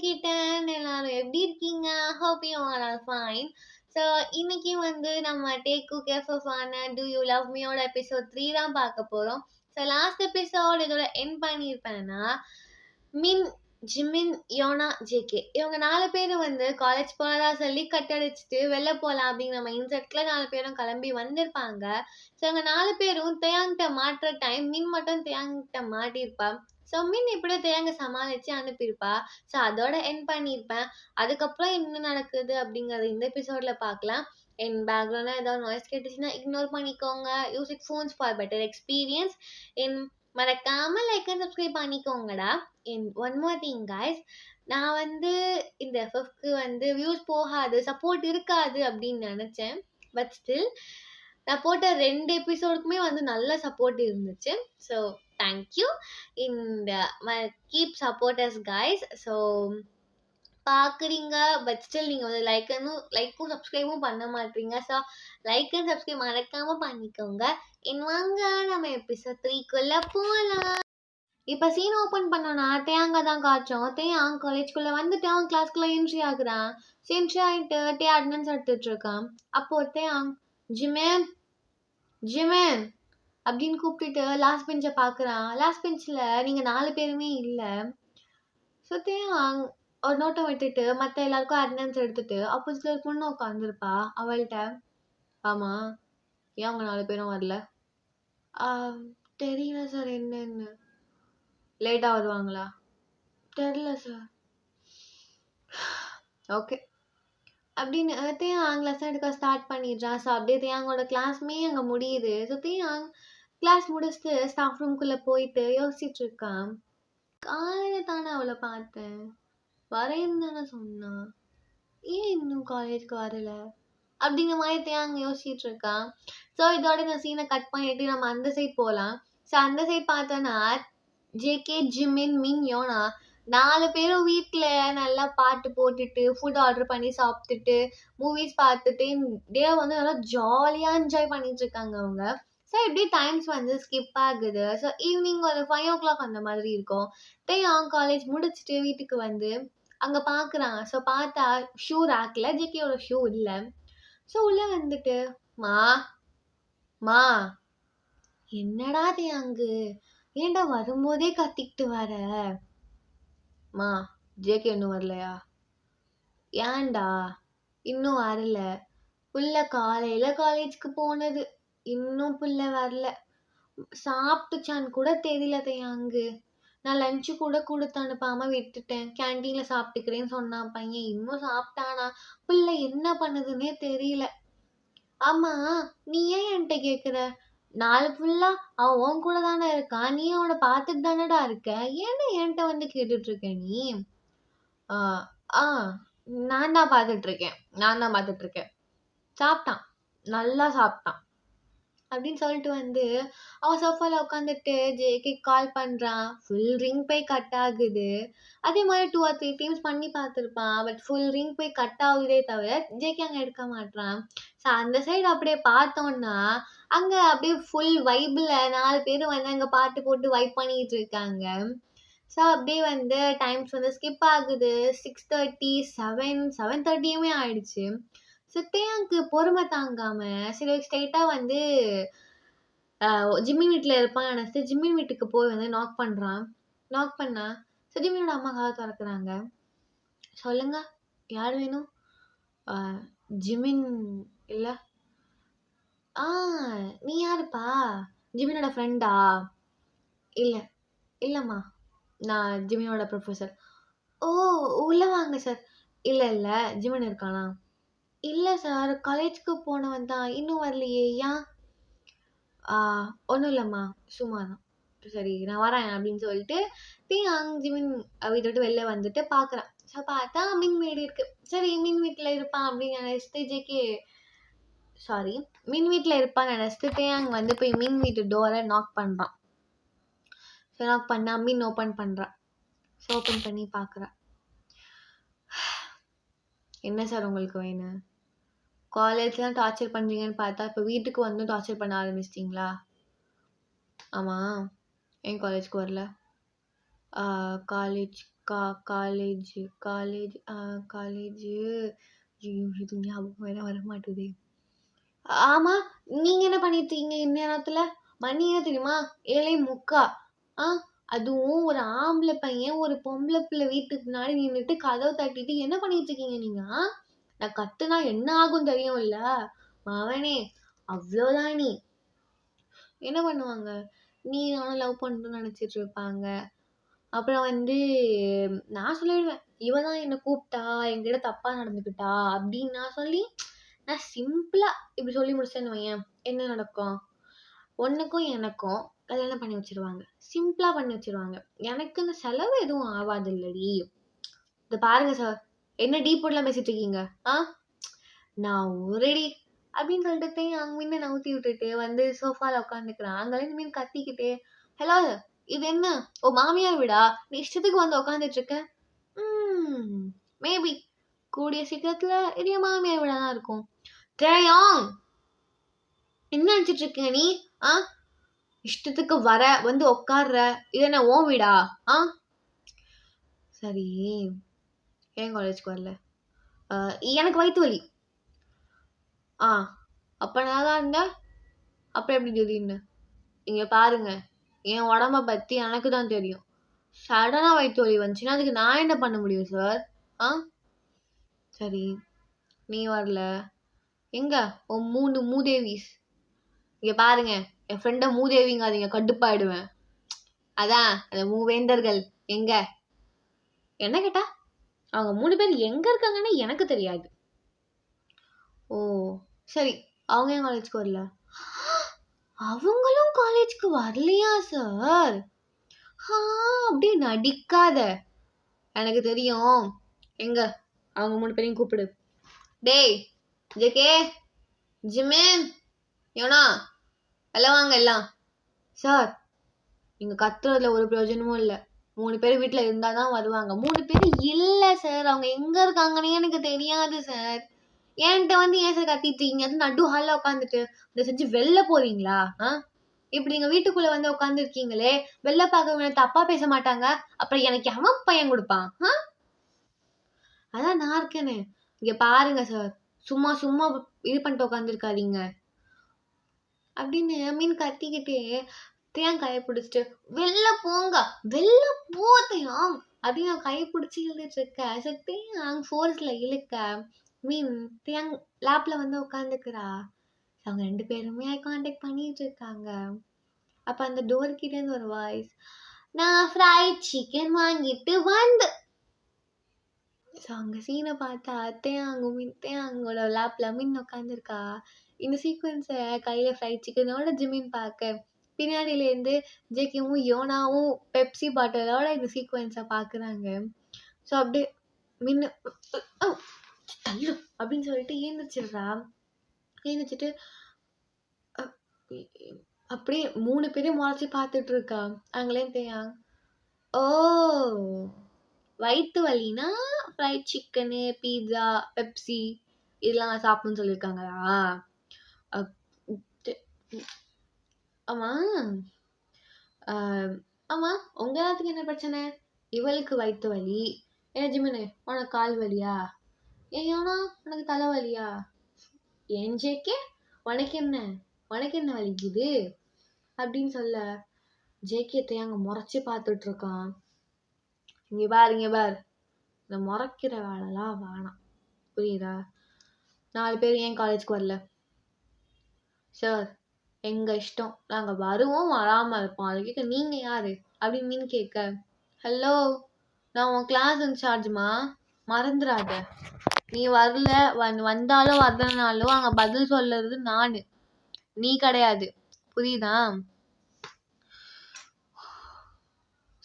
கிட்டேன். எல்லாரும் எப்படி இருக்கீங்க? Hope you are all fine. So இன்னைக்கு நம்ம tag cook FF do you love மீயோட எபிசோட் 3 தான் பார்க்க போறோம். ஸோ லாஸ்ட் எபிசோட் இதோட எண்ட் பண்ணியிருப்பேன்னா மின், ஜிமின், யோனா, ஜேகே இவங்க 4 பேரும் காலேஜ் போனதா சொல்லி கட்டடிச்சுட்டு வெளில போகலாம் அப்படிங்கிற மைண்ட் செட்டில் 4 பேரும் கிளம்பி வந்திருப்பாங்க. ஸோ இவங்க 4 பேரும் தேயாங்கிட்ட மாட்டுற டைம் மின் மட்டும் தேயாங்கிட்ட மாட்டியிருப்பா. ஸோ மின் இப்படியே தேயாங்க சமாளித்து அனுப்பியிருப்பா. ஸோ அதோட எண்ட் பண்ணியிருப்பேன். அதுக்கப்புறம் என்ன நடக்குது அப்படிங்கிறது இந்த எபிசோடில் பார்க்கலாம். என் பேக்ரவுண்டில் ஏதாவது நாய்ஸ் கேட்டுச்சுன்னா இக்னோர் பண்ணிக்கோங்க. Use earphones for better experience. என் மறக்காம லைக் அண்ட் சப்ஸ்கிரைப் பண்ணிக்கோங்கடா. ஒன் மோர் திங் கைஸ், நான் இந்த எஃப்எஃப்க்கு வியூஸ் போகாது, சப்போர்ட் இருக்காது அப்படின்னு நினச்சேன். பட் ஸ்டில் நான் போட்ட 2 எபிசோடுக்குமே நல்ல சப்போர்ட் இருந்துச்சு. So thank you. இந்த கீப் சப்போர்ட்டர்ஸ் கைஸ். ஸோ பார்க்குறீங்க, பட் ஸ்டில் நீங்கள் லைக்கும் சப்ஸ்கிரைபும் பண்ண மாட்டீங்க. ஸோ லைக் அண்ட் சப்ஸ்கிரைப் மறக்காமல் பண்ணிக்கோங்க. வாங்க நம்ம எபிசோட் 3க்குள்ளே போகலாம். இப்போ சீன் ஓப்பன் பண்ணோன்னா தேயாங்க தான் காய்ச்சோம். தேயாங் காலேஜ்குள்ளே வந்துட்டான். கிளாஸ்க்குள்ளே என்ட்ரி ஆகுறான். என்ட்ரி ஆகிட்டு அட்டெண்டன்ஸ் எடுத்துட்டு இருக்கான். அப்போ தேயாங் ஜிமேன் ஜிமேன் அப்படின்னு கூப்பிட்டுட்டு லாஸ்ட் பெஞ்சை பார்க்குறான். லாஸ்ட் பெஞ்சில் நீங்கள் 4 பேருமே இல்லை. ஸோ தேயாங் ஒரு நோட்டை விட்டுட்டு மற்ற எல்லாருக்கும் அட்டெண்டன்ஸ் எடுத்துட்டு ஆப்போசிட்ல ஒரு பொண்ணு உட்காந்துருப்பா. அவள்கிட்ட, ஆமாம் ஏன் அவங்க 4 பேரும் வரல? தெரியல சார். என்னன்னு லேட்டாக வருவாங்களா? தெரில சார். ஓகே அப்படின்னு தேயாங் லெசன் எடுக்க ஸ்டார்ட் பண்ணிடுறான். ஸோ அப்படியே தேயாங்கோட கிளாஸ்மே அங்கே முடியுது. ஸோ தேயாங் கிளாஸ் முடிச்சுட்டு ஸ்டாஃப் ரூம்குள்ளே போயிட்டு யோசிச்சுட்டு இருக்கான். காலையில் தானே அவளை பார்த்தேன், வரேன்னு தானே சொன்னா, ஏன் இன்னும் காலேஜ்க்கு வரல அப்படிங்கிற மாதிரி தேயாங்க யோசிச்சுட்டு இருக்கான். ஸோ இதோட இந்த சீனை கட் பண்ணிட்டு நம்ம அந்த சைட் போகலாம். ஸோ அந்த சைட் பார்த்தோன்னா ஜேகே, ஜிமின், மின், யோனா 4 பேரும் வீட்டில் நல்லா பாட்டு போட்டுட்டு ஃபுட் ஆர்டர் பண்ணி சாப்பிட்டுட்டு மூவிஸ் பார்த்துட்டு டே நல்லா ஜாலியாக என்ஜாய் பண்ணிட்டு இருக்காங்க அவங்க. ஸோ இப்படி டைம்ஸ் ஸ்கிப் ஆகுது. ஸோ ஈவினிங் ஒரு 5 o'clock அந்த மாதிரி இருக்கும். தேயாங் காலேஜ் முடிச்சுட்டு வீட்டுக்கு அங்கே பார்க்குறான். ஸோ பார்த்தா ஷூ ரேக்கில் ஜேகேயோட ஷூ இல்லை. ஸோ உள்ளே மா மா என்னடா தேயாங்கு, ஏன்டா வரும்போதே கத்திக்கிட்டு வர? மா ஜேகே இன்னும் வரலையா? ஏன்டா இன்னும் வரல? புள்ள காலையில் காலேஜ்க்கு போனது, இன்னும் புள்ள வரல. சாப்பிட்டுச்சான்னு கூட தெரியல தேயாங்கு. நான் லஞ்சு கூட கொடுத்து அனுப்பாமல் விட்டுட்டேன். கேன்டீனில் சாப்பிட்டுக்கிறேன்னு சொன்னான் பையன். இன்னும் சாப்பிட்டானா? பிள்ளை என்ன பண்ணுதுன்னே தெரியல. ஆமாம் நீ ஏன் என்கிட்ட கேட்குற? 4 ஃபுல்லாக அவன் உன் கூட தானே இருக்கான், நீ அவனை பார்த்துட்டு தானடா இருக்க, ஏன்னா என்கிட்ட கேட்டுட்ருக்க நீ? ஆ நான் தான் பார்த்துட்ருக்கேன். சாப்பிட்டான், நல்லா சாப்பிட்டான் அப்படின்னு சொல்லிட்டு அவன் சோஃபாவில் உட்காந்துட்டு ஜேகே கால் பண்ணுறான். ஃபுல் ரிங் போய் கட் ஆகுது. அதே மாதிரி 2 or 3 டைம்ஸ் பண்ணி பார்த்துருப்பான். பட் ஃபுல் ரிங் போய் கட் ஆகுதே தவிர ஜேகே அங்கே எடுக்க மாட்டான். ஸோ அந்த சைடு அப்படியே பார்த்தோன்னா அங்கே அப்படியே ஃபுல் வைப்பில் 4 பேரும் அங்கே பாட்டு போட்டு வைப் பண்ணிட்டு இருக்காங்க. ஸோ அப்படியே டைம்ஸ் ஸ்கிப் ஆகுது. 6:30, 7:30 ஆயிடுச்சு. ஸோ தேயாங்க்கு பொறுமை தாங்காமல் சரி ஸ்ட்ரெயிட்டாக ஜிம்மின் வீட்டில் இருப்பான்னு நினச்சிட்டு ஜிம்மின் வீட்டுக்கு போய் நாக் பண்ணுறான். நாக் பண்ணா ஸோ ஜிம்மினோட அம்மா கதை திறக்கிறாங்க. சொல்லுங்க, யார் வேணும்? ஜிமின் இல்லை. நீ யாருப்பா? ஜிமினோட ஃப்ரெண்டா? இல்லைம்மா, நான் ஜிமினோட ப்ரொஃபஸர். ஓ உள்ளே வாங்க சார். இல்லை ஜிமின் இருக்கானா? இல்லை சார், காலேஜ்க்கு போனவன் தான், இன்னும் வரலையே, ஏன்? ஒன்றும் இல்லைம்மா, சும்மா தான். சரி நான் வரேன் அப்படின்னு சொல்லிட்டு தேயாங் ஜிமின் வீட்டை விட்டு வெளில வந்துட்டு பார்க்குறான். ஸோ பார்த்தா மின் வீடு இருக்குது. சரி மின் வீட்டில் இருப்பான் அப்படின்னு நினச்சிட்டு மின் வீட்டில் இருப்பான்னு நினச்சிட்டு தேயாங் போய் மின் வீட்டு டோரை நாக் பண்ணுறான். ஸோ நாக் பண்ணா மின் ஓப்பன் பண்ணுறான். ஸோ ஓப்பன் பண்ணி பார்க்குறான். என்ன சார் உங்களுக்கு வேணும்? காலேஜ்லாம் டார்ச்சர் பண்ணுறீங்கன்னு பார்த்தா இப்போ வீட்டுக்கு டார்ச்சர் பண்ண ஆரம்பிச்சிட்டிங்களா? ஆமாம், ஏன் காலேஜ்க்கு வரல? காலேஜ் காலேஜ் காலேஜ் காலேஜ் இது ஞாபகம் வேற வர மாட்டுது. ஆமா, நீங்க என்ன பண்ணிட்டு இருக்கீங்க இந்நேரத்துல? மணி என்ன தெரியுமா? 7:45. அதுவும் ஒரு ஆம்பளை பையன் ஒரு பொம்பளை பிள்ளை வீட்டுக்கு முன்னாடி நின்னுட்டு கதவை தட்டிட்டு என்ன பண்ணிட்டு இருக்கீங்க நீங்க? நான் கத்துனா என்ன ஆகும் தெரியும்ல? மவனே, அவ்வளோதான் நீ. என்ன பண்ணுவாங்க? நீ நானும் லவ் பண்ணணும்னு நினைச்சிட்டு இருப்பாங்க. அப்புறம் நான் சொல்லிடுவேன், இவ தான் என்ன கூப்பிட்டா, என்கிட்ட தப்பா நடந்துக்கிட்டா அப்படின்னு நான் சொல்லி, நான் சிம்பிளா இப்படி சொல்லி முடிச்சேன்னு வையேன், என்ன நடக்கும்? உனக்கும் எனக்கும் கல்யாணம் பண்ணி வச்சிருவாங்க. சிம்பிளா பண்ணி வச்சிருவாங்க. எனக்கு இந்த செலவு எதுவும் ஆகாது இல்லடி. இத பாருங்க சார், என்ன டீப்போர்ட்லாம் பேசிட்டு இருக்கீங்க? நான் ஒரேடி அப்படின்னு சொல்லிட்டு அங்க மீன் நவுத்தி விட்டுட்டு சோஃபால உட்காந்துக்கிறான். அங்கேருந்து மீன் கத்திக்கிட்டே, ஹலோ, இது என்ன ஓ மாமியார் வீடா? நீ இஷ்டத்துக்கு வந்து உட்காந்துட்டு இருக்க? மேபி கூடிய சீக்கிரத்துல இது என் மாமியார் வீடா தான் இருக்கும். தெரியும். என்ன நினைச்சிட்டு இருக்க நீ? இஷ்டத்துக்கு வர வந்து உட்கார்ற, இது என்ன ஓன் வீடா? சரி, ஏன் காலேஜ்க்கு வரல? எனக்கு வயிற்று வலி. அப்ப நான் தான் இருந்த. அப்புறம் எப்படி திடீர்னு? இங்க பாருங்க, என் உடம்ப பத்தி எனக்கு தான் தெரியும். சடனா வயிற்று வலி வந்துச்சுன்னா அதுக்கு நான் என்ன பண்ண முடியும் சார்? சரி, நீ வரல. எங்க உன் 3 மூதேவிஸ்? இங்க பாருங்க, என் ஃப்ரெண்ட மூதேவிங்காதீங்க, கடுப்பாயிடுவேன். அதான் அந்த மூவேந்தர்கள் எங்க? என்ன கேட்டா? அவங்க 3 பேர் எங்க இருக்காங்கன்னு எனக்கு தெரியாது. ஓ சரி, அவங்க ஏன் காலேஜ்க்கு வரல? அவங்களும் காலேஜ்க்கு வரலையா சார்? அப்படியே நடிக்காத, எனக்கு தெரியும். எங்க அவங்க 3 பேரையும் கூப்பிடு. டேய் ஜேகே, ஜிமின், யோனா, எல்லாம் வாங்க எல்லாம். சார், நீங்க கத்துறதுல ஒரு பிரயோஜனமும் இல்லை. 3 பேர் வீட்டுல இருந்தாதான் வருவாங்க. 3 பேர் இல்ல சார், அவங்க எங்க இருக்காங்கன்னு எனக்கு தெரியாது சார். என்கிட்ட ஏன் சார் கத்திட்டு இருக்கீங்க? அது நடு ஹால்ல உட்காந்துட்டு இதை செஞ்சு வெளில போறீங்களா? இப்படி எங்க வீட்டுக்குள்ள உட்காந்துருக்கீங்களே, வெளில பார்க்க தப்பா பேச மாட்டாங்க. அப்புறம் எனக்கு எவன் பையன் கொடுப்பான்? அதான் நான் இருக்கேன்னு. இங்க பாருங்க சார், சும்மா சும்மா இது பண்ணிட்டு உட்காந்துருக்காதீங்க அப்படின்னு மீன் கத்திக்கிட்டே தேன் கையை பிடிச்சிட்டு, வெளில போங்க, வெளில போதையாம் அப்படின்னு நான் கையை பிடிச்சி இழுத்துட்டு இருக்கேன். சரி, தேன் ஃபோர்ஸ்ல இழுக்க மீன் தேன் லேப்ல உட்காந்துக்கிறா. அவங்க 2 பேருமே ஐ கான்டாக்ட் பண்ணிட்டு இருக்காங்க. அப்ப அந்த டோர் கிட்ட இருந்து ஒரு வாய்ஸ், நான் ஃப்ரைட் சிக்கன் வாங்கிட்டு வந்து. அங்க சீனை பார்த்தா தேங்கோட லேப்ல மீன் உட்காந்துருக்கா. இந்த சீக்வன்ஸை கையில ஃப்ரைட் சிக்கனோட ஜிமின் பார்க்க, பின்னாடியில இருந்து ஜேகேவும் யோனாவும் பெப்சி பாட்டிலோட இந்த சீக்வன்ஸை பாக்குறாங்க. ஸோ அப்படியே மின்னு தள்ளு அப்படின்னு சொல்லிட்டு ஏந்திரிச்சிடுறா. ஏந்திரிச்சிட்டு அப்படியே 3 பேரையும் முறைச்சி பார்த்துட்டு இருக்கா. அங்களே தேயாங், ஓ வயிற்று வலினா ஃப்ரைட் சிக்கனு, பீட்சா, பெப்சி இதெல்லாம் சாப்பிடணும்னு சொல்லியிருக்காங்களா? ஆமா ஆமா, உங்க எல்லாத்துக்கு என்ன பிரச்சனை? இவளுக்கு வயிற்று வலி, ஏன் ஜிமினு உனக்கு கால் வலியா? ஏன்னா உனக்கு தலைவலியா? ஏன் ஜேகே உனக்கு என்ன வலிக்குது அப்படின்னு சொல்ல, ஜேகே தேங்க முறைச்சி பார்த்துட்டு இருக்கான். இங்க பாரு இந்த முறைக்கிற வேலைலாம் வேணாம், புரியுதா? 4 பேர் ஏன் காலேஜ்க்கு வரல? சார், எங்க இஷ்டம், நாங்க வருவோம் வராம இருப்போம், அது கேட்க நீங்க யாரு அப்படின்னு மீன் கேட்க, ஹலோ, நான் உன் கிளாஸ் இன்சார்ஜ்மா, மறந்துடாத. நீ வரல, வந்தாலும் வரலனாலும் அங்க பதில் சொல்றது நானு, நீ கிடையாது, புரியுதா?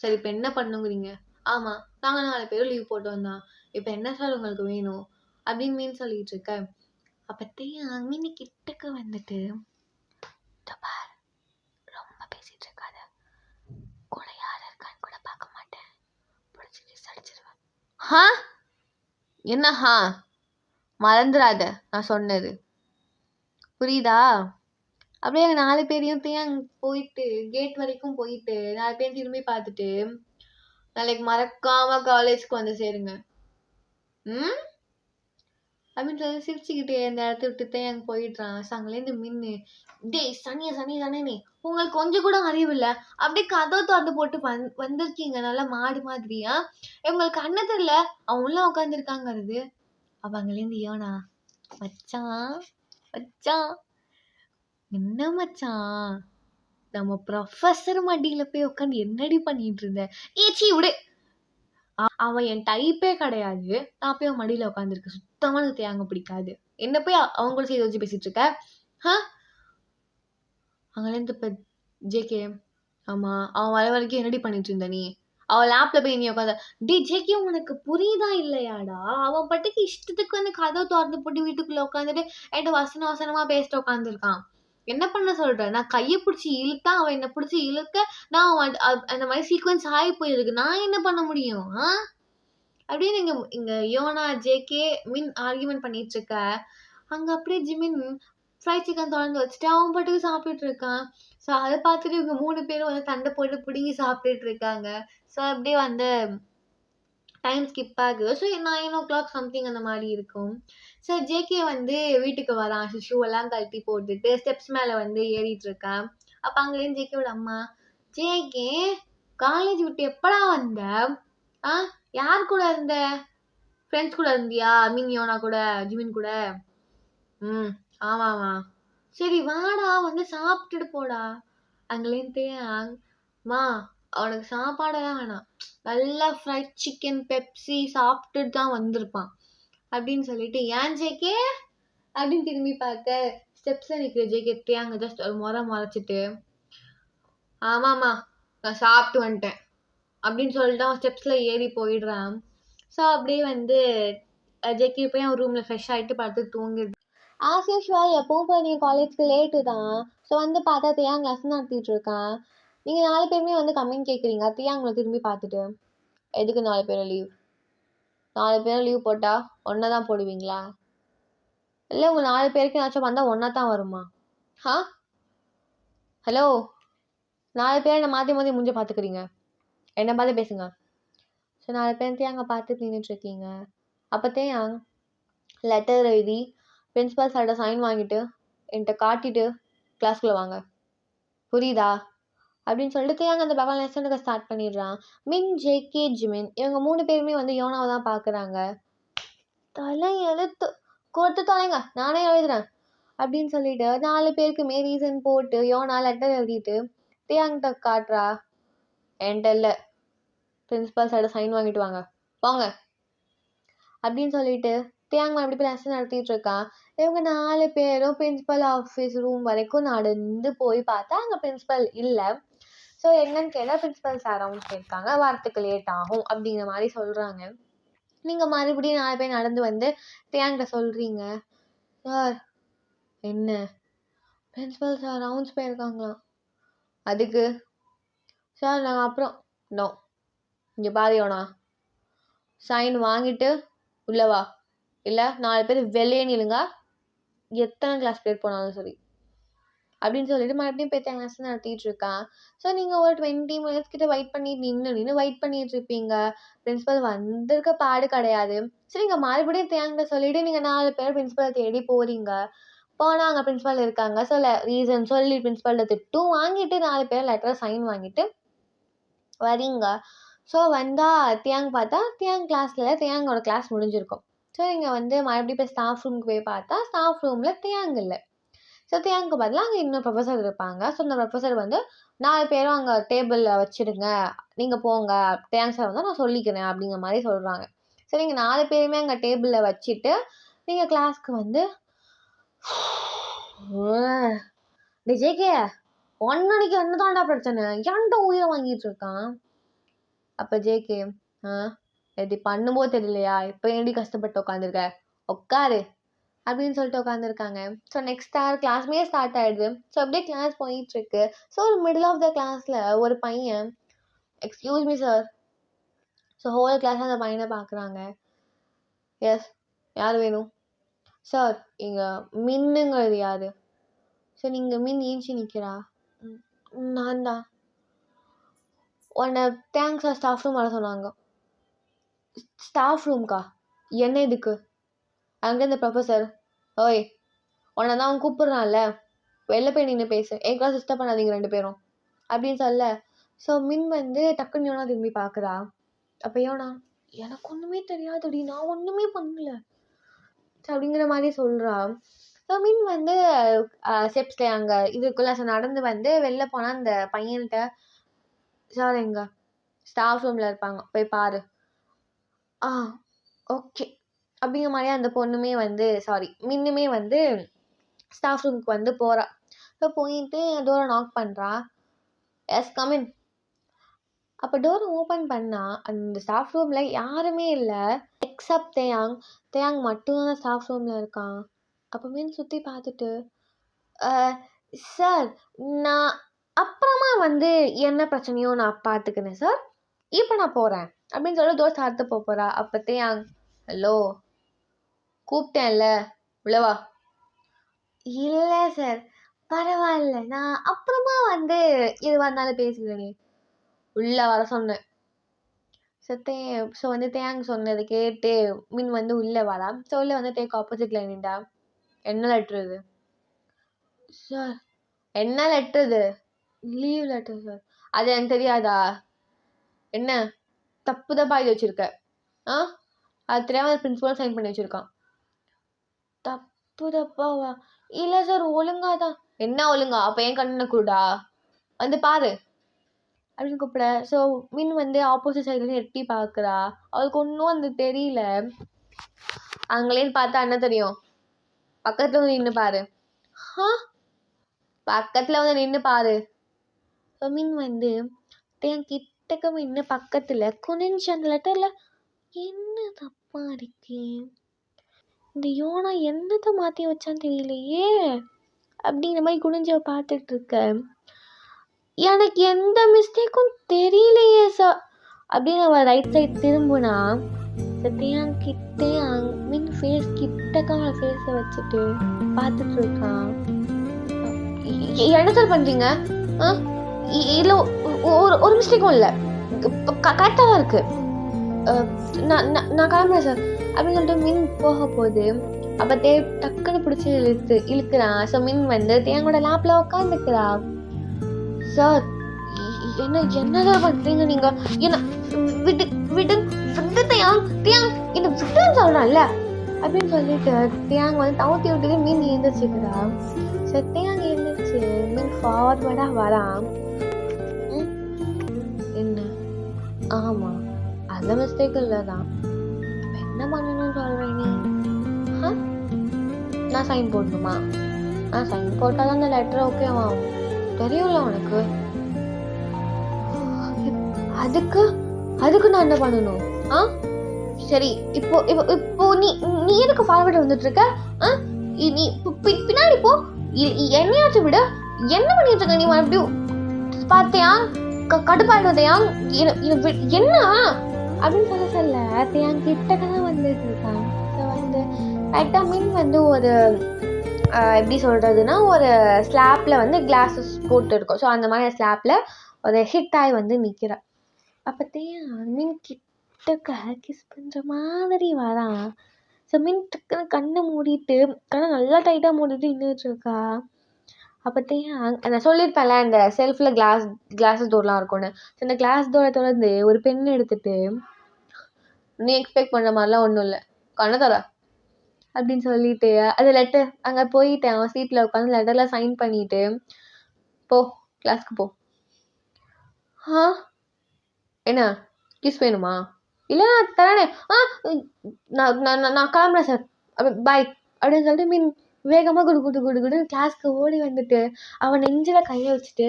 சரி, இப்ப என்ன பண்ணுங்கிறீங்க? ஆமா, நாங்க 4 பேரும் லீவ் போட்டு வந்தோம். இப்ப என்ன சார் உங்களுக்கு வேணும் அப்படின்னு மீன் சொல்லிட்டு இருக்க. அப்பத்தையும் மீன் கிட்டக்க வந்துட்டு, ரொம்ப பேசிட்டு இருக்காத, கூட யார் இருக்கான்னு கூட பார்க்க மாட்டேன், பிடிச்சி அடிச்சிருவேன். என்ன மறந்துடாத நான் சொன்னது, புரியுதா? அப்படியே 4 பேரையும் போயிட்டு கேட் வரைக்கும் போயிட்டு 4 பேரும் திரும்பி பார்த்துட்டு, நாளைக்கு மறக்காம காலேஜ்க்கு வந்து சேருங்க. ம் அப்படின்னு சொல்லி சிரிச்சுக்கிட்டே அந்த இடத்த விட்டு அங்க போயிடுறான். அங்கேருந்து மின்னு, டேய் சனியா சனி தானே நீ, உங்களுக்கு கொஞ்சம் கூட அறிவு இல்ல, அப்படியே கதவை திறந்து போட்டு வந்திருக்கீங்க நல்லா மாடு மாதிரியா, உங்களுக்கு அண்ணன் தெரியல அவன் உள்ள உட்காந்துருக்காங்கிறது. அப்ப அங்கேருந்து யோனா, மச்சான் மச்சான் என்ன மச்சான், நம்ம ப்ரொஃபஸர் மடியில போய் உட்காந்து என்னடி பண்ணிட்டு இருந்த, ஏச்சி விடு, அவன் என் டைப்பே கிடையாது, நான் போய் அவன் மடியில உட்காந்துருக்கேன், சுத்தமா எனக்கு தேங்க பிடிக்காது, என்ன போய் அவங்க கூட செய்து வச்சு பேசிட்டு இருக்க. அங்கேருந்து இப்போ ஜேகே, ஆமா அவன் வர வரைக்கும் என்னடி பண்ணிட்டு இருந்த நீ, அவன் லேப்ல போய் நீ உட்காந்து, டி ஜேகே உனக்கு புரியுதா இல்லையாடா, அவன் பாட்டுக்கு இஷ்டத்துக்கு வந்து கதவை திறந்து போட்டு வீட்டுக்குள்ள உட்காந்துட்டு என்கிட்ட வசனமா பேசிட்டு உட்காந்துருக்கான். என்ன பண்ண சொல்ற, நான் கையை பிடிச்சி இழுத்தா அவன் என்ன பிடிச்சி இழுக்க, நான் அந்த மாதிரி சீக்வன்ஸ் ஆகி போயிருக்கு, நான் என்ன பண்ண முடியும் அப்படின்னு இங்க யோனா ஜேகே மின் ஆர்கியூமெண்ட் பண்ணிட்டு இருக்க. அங்க அப்படியே ஜிமின் ஃப்ரைட் சிக்கன் திறந்து வச்சுட்டு அவன் பாட்டுக்கு சாப்பிட்டுட்டு இருக்கான். ஸோ அதை பார்த்துட்டு இவங்க 3 பேரும் வந்து சண்டை போட்டு பிடுங்கி சாப்பிட்டுட்டு இருக்காங்க. ஸோ அப்படியே வந்து டைம் ஸ்கிப் ஆகுது. ஸோ 9 o'clock சம்திங் அந்த மாதிரி இருக்கும். ஸோ ஜேகே வந்து வீட்டுக்கு வரான், ஷூ எல்லாம் கழட்டி போட்டுட்டு ஸ்டெப்ஸ் மேலே வந்து ஏறிட்டு இருக்கான். அப்போ அங்கேருந்து ஜேகேவோட அம்மா, ஜேகே காலேஜ் விட்டு எப்படா வந்த, யார் கூட இருந்த, ஃப்ரெண்ட்ஸ் கூட இருந்தியா, மீன் யோனா கூட ஜிமின் கூட, ஆமாமா, சரி வாடா வந்து சாப்பிட்டுட்டு போடா. அங்கேருந்து மா அவனுக்கு சாப்பாடெல்லாம் வேணாம், நல்லா ஃப்ரைட் சிக்கன் பெப்சி சாப்பிட்டுட்டு தான் வந்திருப்பான் அப்படின்னு சொல்லிட்டு, ஏன் ஜேகே அப்படின்னு திரும்பி பார்த்த ஸ்டெப்ஸ்ல நிற்கிற ஜேகே அங்க ஜஸ்ட் ஒரு முறைச்சிட்டு, ஆமாமா நான் சாப்பிட்டு வந்துட்டேன் அப்படின்னு சொல்லிட்டு அவன் ஸ்டெப்ஸ்ல ஏறி போயிடுறான். ஸோ அப்படியே வந்து ஜேகே போய் அவன் ரூம்ல ஃப்ரெஷ் ஆகிட்டு பார்த்து தூங்கிடுறான். ஆஸ் யூஷுவல் எப்பவும் போய் நீங்கள் காலேஜ்க்கு லேட்டு தான். ஸோ வந்து பார்த்தா தியாங் லெசன் நடத்திட்டு இருக்கான். நீங்கள் 4 பேருமே வந்து கம்மிங் கேட்குறீங்க. தியாங்களை திரும்பி பார்த்துட்டு, எதுக்கு 4 பேரும் லீவ், 4 பேரும் லீவ் போட்டால் ஒன்றா தான் போடுவீங்களா, இல்லை உங்கள் 4 பேருக்கு ஏதாச்சும் வந்தால் ஒன்றா தான் வருமா, ஹலோ 4 பேர் என்ன மாற்றி மாற்றி முடிஞ்சு பார்த்துக்கிறீங்க, என்ன பார்த்து பேசுங்க. ஸோ 4 பேர் தியாங்க பார்த்து நின்றுட்டு இருக்கீங்க. அப்போ தியாங் லெட்டர் எழுதி பிரின்ஸிபல் சார்ட்ட சைன் வாங்கிட்டு என்கிட்ட காட்டிட்டு கிளாஸ்க்குள்ளே வாங்க, புரியுதா அப்படின்னு சொல்லிட்டு தியாங் அந்த பக்கம் லெசனுக்கு ஸ்டார்ட் பண்ணிடுறான். மின் ஜேகே ஜிமின் இவங்க 3 பேருமே வந்து யோனாவை தான் பார்க்குறாங்க. தலை எழுத்து கொடுத்து தொலைங்க, நானே எழுதுறேன் அப்படின்னு சொல்லிட்டு 4 பேருக்குமே ரீசன் போட்டு யோனா லெட்டர் எழுதிட்டு தியாங்கிட்ட காட்டுறா. என்கிட்ட இல்லை, பிரின்ஸிபல் சார்ட்ட சைன் வாங்கிட்டு வாங்க போங்க அப்படின்னு சொல்லிட்டு தியாங் மறுபடி போய் லெசன் நடத்திட்டு இருக்கான். இவங்க 4 பேரும் பிரின்ஸிபல் ஆஃபீஸ் ரூம் வரைக்கும் நடந்து போய் பார்த்தா அங்கே பிரின்ஸிபல் இல்லை. ஸோ என்னன்னு கேட்டால் பிரின்ஸிபல் சார் அவங்க கேட்காங்க, வாரத்துக்கு லேட் ஆகும் அப்படிங்கிற மாதிரி சொல்கிறாங்க. நீங்கள் மறுபடியும் 4 பேர் நடந்து வந்து தியாங்கிட்ட சொல்கிறீங்க, சார் என்ன பிரின்ஸிபல் சார் ரவுண்ட்ஸ் போயிருக்காங்களாம், அதுக்கு சார் நாங்கள் அப்புறம் நோ இங்கே பாரியோண்ணா சைன் வாங்கிட்டு உள்ளவா, இல்லை 4 பேர் வெளியே நில்லுங்க, எத்தனை கிளாஸ் பேர் போனாலும் சரி அப்படின்னு சொல்லிட்டு மறுபடியும் போய் கிளாஸ் நடத்திட்டு இருக்கான். ஸோ நீங்கள் ஒரு 20 minutes கிட்ட வெயிட் பண்ணி நின்று வெயிட் பண்ணிட்டு இருப்பீங்க. பிரின்ஸிபல் வந்திருக்க பாடு கிடையாது. சரி நீங்கள் மறுபடியும் தேங்க சொல்லிட்டு நீங்கள் 4 பேர் பிரின்ஸிபலை தேடி போறீங்க. போனால் அங்கே பிரின்ஸிபல் இருக்காங்க. ஸோ ரீசன் சொல்லி பிரின்ஸிபல்கிட்ட திட்டும் வாங்கிட்டு 4 பேர் லெட்டர் சைன் வாங்கிட்டு வரீங்க. ஸோ வந்தால் தியாங் பார்த்தா தியாங் கிளாஸில் தியாங்கோட கிளாஸ் முடிஞ்சிருக்கும். ஸோ நீங்கள் வந்து மறுபடியும் போய் ஸ்டாஃப் ரூமுக்கு போய் பார்த்தா ஸ்டாஃப் ரூமில் தியாங் இல்லை. ஸோ தியாங்க்கு பதிலாக அங்கே இன்னும் ப்ரொஃபஸர் இருப்பாங்க. ஸோ அந்த ப்ரொஃபஸர் வந்து 4 பேரும் அங்கே டேபிளில் வச்சுடுங்க, நீங்கள் போங்க, தியாங் சார் வந்து நான் சொல்லிக்கிறேன் அப்படிங்கிற மாதிரி சொல்கிறாங்க. ஸோ நீங்கள் 4 பேருமே அங்கே டேபிளில் வச்சுட்டு நீங்கள் கிளாஸ்க்கு வந்து ஜேகே ஒன்னடிக்கு என்ன தாண்டா பிரச்சனை, ஏன்டா உயிரை வாங்கிட்டு இருக்கான். அப்போ ஜேகே எப்படி பண்ணும்போது தெரியலையா, இப்போ எப்படி கஷ்டப்பட்டு உட்காந்துருக்க, உட்காரு அப்படின்னு சொல்லிட்டு உட்காந்துருக்காங்க. ஸோ நெக்ஸ்ட் கிளாஸ்மே ஸ்டார்ட் ஆகிடுது. ஸோ அப்படியே கிளாஸ் போயிட்டுருக்கு. ஸோ ஒரு மிடில் ஆஃப் த கிளாஸில் ஒரு பையன், excuse me sir, so whole class அந்த பையனை பார்க்குறாங்க. எஸ் யார் வேணும் சார், இங்கே மின்னுங்கிறது யார், ஸோ நீங்கள் மின் ஏஞ்சி நிற்கிறா, நான் தான், உன்னை தேங்க்ஸா ஸ்டாஃப் ரூம் வர சொன்னாங்க. ஸ்டாஃப் ரூம்க்கா? என்ன இதுக்கு? அங்கே இந்த ப்ரொஃபஸர், ஓய் உன்னை தான் அவன் கூப்பிட்றான்ல, வெளில போய் நின்று பேசு, என் கிளாஸ் டிஸ்டர்ப் பண்ணாதீங்க 2 பேரும் அப்படின்னு சொல்ல. ஸோ மின் வந்து டக்குன்னு யோனா திரும்பி பார்க்குறா. அப்போ யோனா, எனக்கு ஒன்றுமே தெரியாதுடி, நான் ஒன்றுமே பண்ணல அப்படிங்கிற மாதிரி சொல்கிறா. ஸோ மின் வந்து ஸ்டெப்ஸில் அங்கே இதுக்குள்ளே நடந்து வந்து வெளில போனால் அந்த பையன்கிட்ட, சார் எங்க ஸ்டாஃப் ரூமில் இருப்பாங்க, போய் பாரு. ஓகே அப்படிங்கிற மாதிரியே அந்த பொண்ணுமே வந்து மின்னுமே வந்து ஸ்டாஃப் ரூமுக்கு வந்து போகிறா. ஸோ போயிட்டு டோரை நாக் பண்ணுறா. Yes come in. அப்போ டோரை ஓப்பன் பண்ணால் அந்த ஸ்டாஃப் ரூமில் யாருமே இல்லை எக்ஸப்ட் தேயாங் மட்டும்தான் ஸ்டாஃப் ரூமில் இருக்கான். அப்போ மீன் சுற்றி பார்த்துட்டு, சார் நான் அப்புறமா வந்து என்ன பிரச்சனையோ நான் பார்த்துக்கினேன் சார், இப்போ நான் போகிறேன் அப்படின்னு சொல்லி டோர் சார்த்து போகிறா. அப்போ தேயாங், ஹலோ கூப்பிட்டேன்ல உள்ளவா. இல்லை சார் பரவாயில்ல, நான் அப்புறமா வந்து இது வந்தாலும் பேசிக்கிறேனே, உள்ள வர சொன்னேன். ஸோ வந்து தேயாங் சொன்னதை கேட்டு மின் வந்து உள்ளே வரா. ஸோ உள்ளே வந்து தேக்கு ஆப்போசிட்டில் நின்றா. என்ன லெட்ரு இது? சார் என்ன லெட்ரு இது? Leave letter sir. அது எனக்கு தெரியாதா? என்ன தப்பு தப்பாக இது வச்சுருக்க? அது தெரியாமல் பிரின்சிபல் சைன் பண்ணி வச்சுருக்கான். தப்பு தப்பாவா? இல்லை சார் ஒழுங்கா தான். என்ன ஒழுங்கா? அப்போ என் கண்ணு கூடா வந்து பாரு அப்படின்னு கூப்பிட. ஸோ மின் வந்து ஆப்போசிட் சைட்லேருந்து எட்டி பார்க்குறா. அவளுக்கு ஒன்றும் அந்த தெரியல. அங்கேன்னு பார்த்தா என்ன தெரியும், பக்கத்தில் வந்து நின்று பாரு. பக்கத்தில் வந்து நின்று பாரு. ஸோ மின் வந்து என் கிட்டக்க நின்று பக்கத்தில் குனிஞ்சு அந்த லெட்டரில் என்ன தப்பா இருக்கேன், இந்த யோனா என்னத்தை மாற்றி வச்சான்னு தெரியலையே அப்படிங்கிற மாதிரி குனிஞ்ச பார்த்துட்டு இருக்க. எனக்கு எந்த மிஸ்டேக்கும் தெரியலையே சார் அப்படின்னு அவன் ரைட் சைட் திரும்பினா தேயாங் கிட்டே மின் ஃபேஸ் கிட்டக்க அவன் ஃபேஸை வச்சுட்டு பார்த்துட்டு இருக்கான். என்ன சார் பண்ணுறீங்க? இல்லை ஒரு மிஸ்டேக்கும் இல்லை, கரெக்டாக தான் இருக்கு, நான் கிளம்புறேன் சார் அப்படின்னு சொல்லிட்டு மின் போக போகுது. அப்போ டக்குன்னு பிடிச்சி இழுக்கிறான். ஸோ மின் வந்து தேங்கோட லேப்ல உட்காந்துக்கிறா. சார் என்னதான் பண்ணுறீங்க நீங்கள்? என்ன விட்டு விட்டு விட்டு தேயாங் என்ன விட்டுன்னு சொல்கிறான்ல அப்படின்னு சொல்லிட்டு தேயாங் வந்து தவுத்தி விட்டுட்டு மீன் எழுந்திரிச்சுக்கிறா. ஸோ தேயாங் எழுந்திரிச்சு மீன் ஃபார்வர்டாக வரான். என்ன? ஆமாம் அந்த மிஸ்டேக் இல்லை தான், என்ன பண்ணணும்னு சொல்கிறேன் நீ? நான் சைன் போடணுமா? நான் சைன் போட்டால் தான் அந்த லெட்டர் ஓகேவா தெரியும்ல உனக்கு. அதுக்கு நான் என்ன பண்ணணும்? சரி இப்போ இப்போ இப்போ நீ எதுக்கு ஃபார்வர்டு வந்துட்டு இருக்க? நீ பின்னாடி போ, என்னையாச்சும் விட. என்ன பண்ணிட்டு இருக்க நீ? மறுபடியும் பார்த்தியா கடுப்பாயிடும் தேயாங், என்ன அப்படின்னு சொல்ல தேயாங் கிட்டக்க தான் வந்துட்டு இருக்கான். ஸோ வந்து கரெக்டாக மின் வந்து ஒரு எப்படி சொல்கிறதுனா ஒரு ஸ்லாப்பில் வந்து கிளாஸஸ் போட்டு இருக்கும். ஸோ அந்த மாதிரி ஸ்லாப்பில் ஒரு ஹிட் ஆகி வந்து நிற்கிறா. அப்போ தேயாங் மின் கிட்டக்க கிஸ் பண்ணுற மாதிரி வரான். ஸோ மின் டக்குன்னு கண்ணை மூடிட்டு கண்ணை நல்லா டைட்டாக மூடிட்டு நின்றுட்டு இருக்கா. அப்போ தேயாங் நான் சொல்லியிருப்பேன்ல அந்த செல்ஃபில் கிளாஸஸ் டோர்லாம் இருக்கும்னு. ஸோ அந்த கிளாஸ் டோரை திறந்து ஒரு பென் எடுத்துட்டு, நீ எக்ஸ்பெக்ட் பண்ணுற மாதிரிலாம் ஒன்றும் இல்லை, கண்ணை தர அப்படின்னு சொல்லிட்டு அது லெட்டர் அங்கே போயிட்டேன். அவன் சீட்டில் உட்காந்து லெட்டரில் சைன் பண்ணிவிட்டு போ கிளாஸ்க்கு போ. என்ன கிஸ் வேணுமா? இல்லை நான் தரேனே. நான் கிளம்புறேன் சார், பாய் அப்படின்னு சொல்லிட்டு மீன் வேகமாக குடு கிளாஸ்க்கு ஓடி வந்துட்டு அவன் நெஞ்சில் கையை வச்சுட்டு,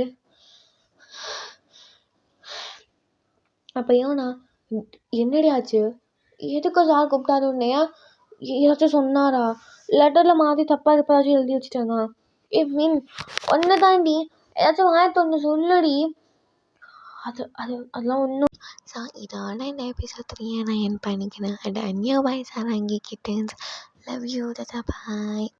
அப்போ யோனா என்னடி ஆச்சு? எதுக்கு சார் கூப்பிட்டாரு உன்னையா? ஏதாச்சும் சொன்னாரா? லெட்டரில் மாதிரி தப்பாக இருப்பாச்சும் எழுதி வச்சுட்டாங்க. மீன் ஒன்று தாண்டி ஏதாச்சும் வாய்ப்பு ஒன்று சொல்லுடி. அதெல்லாம் ஒன்றும். ஸோ இதோட இந்த எபிசோட் 3 நான் என் பண்ணிக்கிறேன். அண்ட் அந்நிய பாய் சார் அங்கே கிட்டேன். Love you, bye.